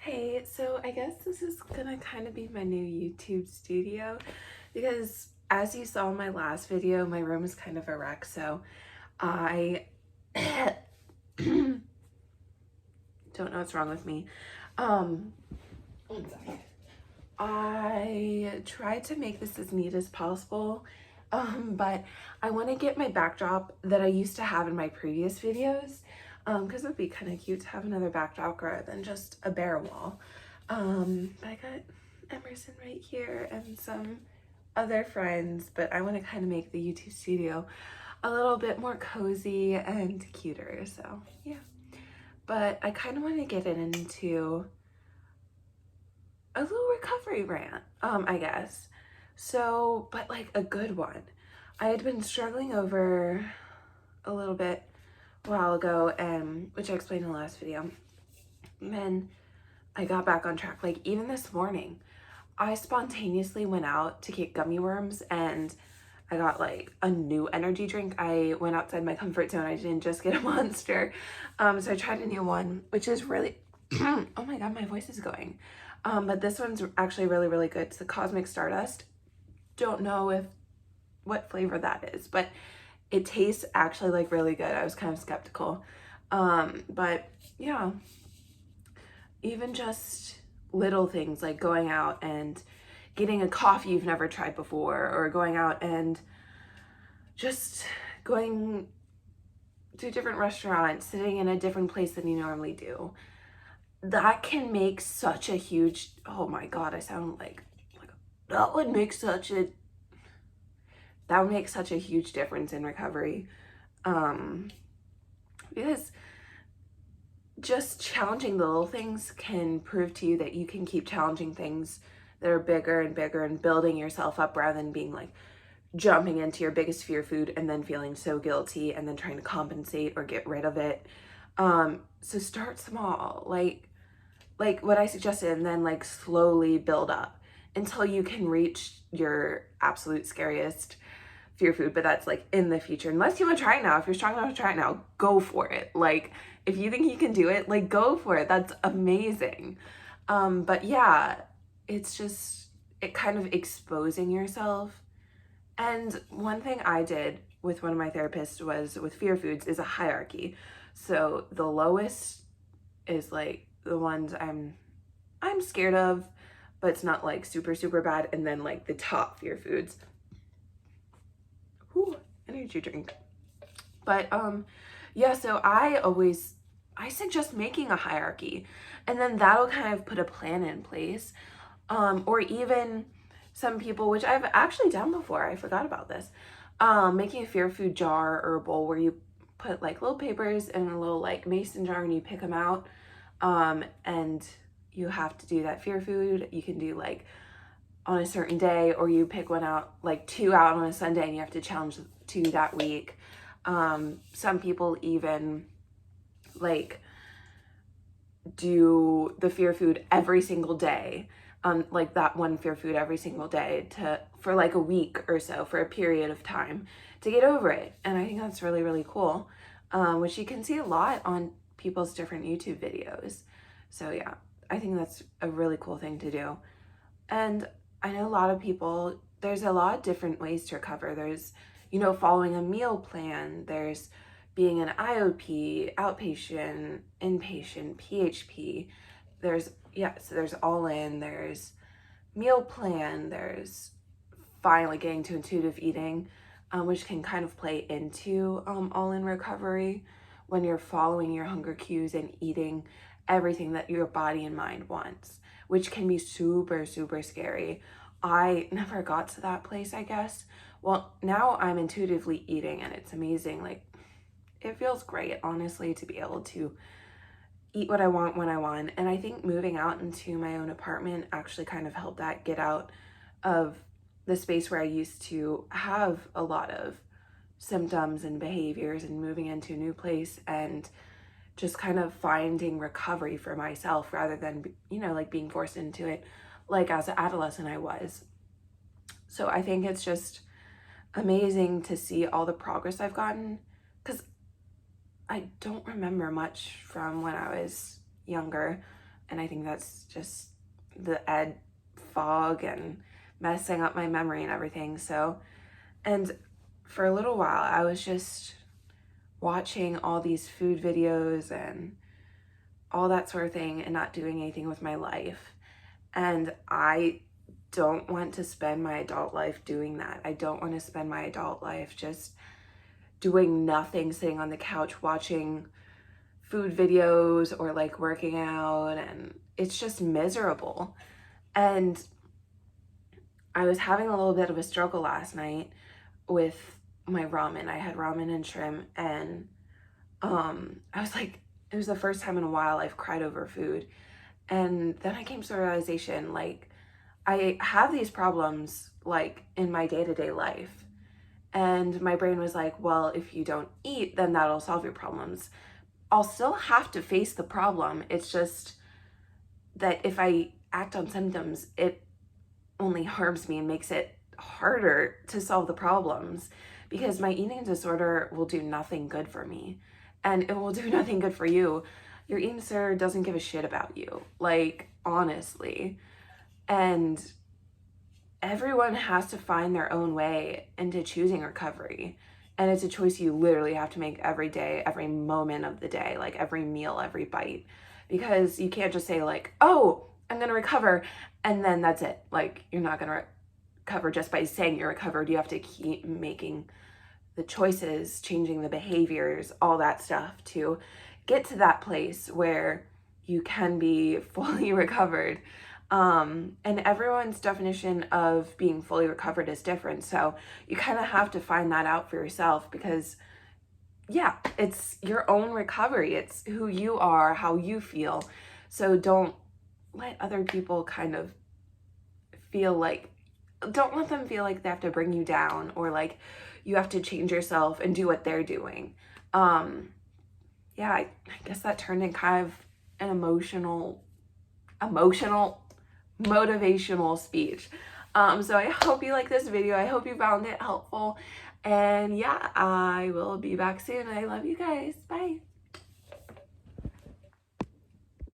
Hey, so I guess this is gonna kind of be my new YouTube studio because as you saw in my last video, my room is kind of a wreck, so I don't know what's wrong with me. One second. I tried to make this as neat as possible, but I want to get my backdrop that I used to have in my previous videos, because it would be kind of cute to have another backdrop rather than just a bare wall. But I got Emerson right here and some other friends, but I want to kind of make the YouTube studio a little bit more cozy and cuter, so yeah. But I kind of want to get it into a little recovery rant, I guess. So, but like a good one. I had been struggling over a little bit a while ago, and which I explained in the last video. And then I got back on track. Like even this morning, I spontaneously went out to get gummy worms and I got like a new energy drink. I went outside my comfort zone. I didn't just get a Monster. So I tried a new one, which is really, oh my God, my voice is going. But this one's actually really, really good. It's the Cosmic Stardust. Don't know what flavor that is, but it tastes actually like really good. I was kind of skeptical. But yeah, even just little things like going out and getting a coffee you've never tried before, or going out and just going to a different restaurant, sitting in a different place than you normally do. That can make such a huge, oh my God, I sound like that would make such a huge difference in recovery. Because just challenging the little things can prove to you that you can keep challenging things that are bigger and bigger and building yourself up rather than being like jumping into your biggest fear food and then feeling so guilty and then trying to compensate or get rid of it. So start small, like what I suggested, and then like slowly build up until you can reach your absolute scariest fear food. But that's like in the future, unless you want to try it now. If you're strong enough to try it now, go for it. Like if you think you can do it, like go for it. That's amazing. But yeah, it's just it kind of exposing yourself. And one thing I did with one of my therapists was with fear foods is a hierarchy. So the lowest is like the ones I'm scared of, but it's not like super, super bad. And then like the top fear foods. Ooh, energy drink. But yeah, so I suggest making a hierarchy, and then that'll kind of put a plan in place. Or even some people, which I've actually done before, I forgot about this, making a fear food jar or a bowl where you put like little papers in a little like mason jar and you pick them out. And you have to do that fear food. You can do like on a certain day, or you pick one out, like 2 out on a Sunday, and you have to challenge 2 that week. Some people even like do the fear food every single day, like that one fear food every single day for like a week or so, for a period of time to get over it. And I think that's really, really cool, which you can see a lot on people's different YouTube videos. So yeah, I think that's a really cool thing to do. And I know a lot of people, there's a lot of different ways to recover. There's, following a meal plan. There's being an IOP, outpatient, inpatient, PHP. So there's all in, there's meal plan, there's finally getting to intuitive eating, which can kind of play into all in recovery when you're following your hunger cues and eating everything that your body and mind wants, which can be super, super scary. I never got to that place, I guess. Well, now I'm intuitively eating and it's amazing. Like, it feels great, honestly, to be able to eat what I want when I want. And I think moving out into my own apartment actually kind of helped that get out of the space where I used to have a lot of symptoms and behaviors, and moving into a new place and just kind of finding recovery for myself rather than, like being forced into it like as an adolescent I was. So I think it's just amazing to see all the progress I've gotten, because I don't remember much from when I was younger. And I think that's just the ed fog and messing up my memory and everything. So, and for a little while, I was just watching all these food videos and all that sort of thing and not doing anything with my life. And I don't want to spend my adult life doing that. I don't want to spend my adult life just doing nothing, sitting on the couch watching food videos or like working out, and it's just miserable. And I was having a little bit of a struggle last night with my ramen. I had ramen and shrimp, and I was like, it was the first time in a while I've cried over food. And then I came to the realization, like, I have these problems like in my day-to-day life. And my brain was like, well, if you don't eat, then that'll solve your problems. I'll still have to face the problem. It's just that if I act on symptoms, it only harms me and makes it harder to solve the problems, because my eating disorder will do nothing good for me, and it will do nothing good for you. Your eating disorder doesn't give a shit about you, like, honestly. And everyone has to find their own way into choosing recovery. And it's a choice you literally have to make every day, every moment of the day, like every meal, every bite. Because you can't just say like, oh, I'm gonna recover, and then that's it. Like, you're not gonna recover just by saying you're recovered. You have to keep making the choices, changing the behaviors, all that stuff to get to that place where you can be fully recovered. And everyone's definition of being fully recovered is different. So you kind of have to find that out for yourself, because yeah, it's your own recovery. It's who you are, how you feel. So don't let other people kind of feel like, don't let them feel like they have to bring you down, or like you have to change yourself and do what they're doing. Yeah, I guess that turned in kind of an emotional, motivational speech. So I hope you like this video. I hope you found it helpful. And yeah, I will be back soon. I love you guys. Bye.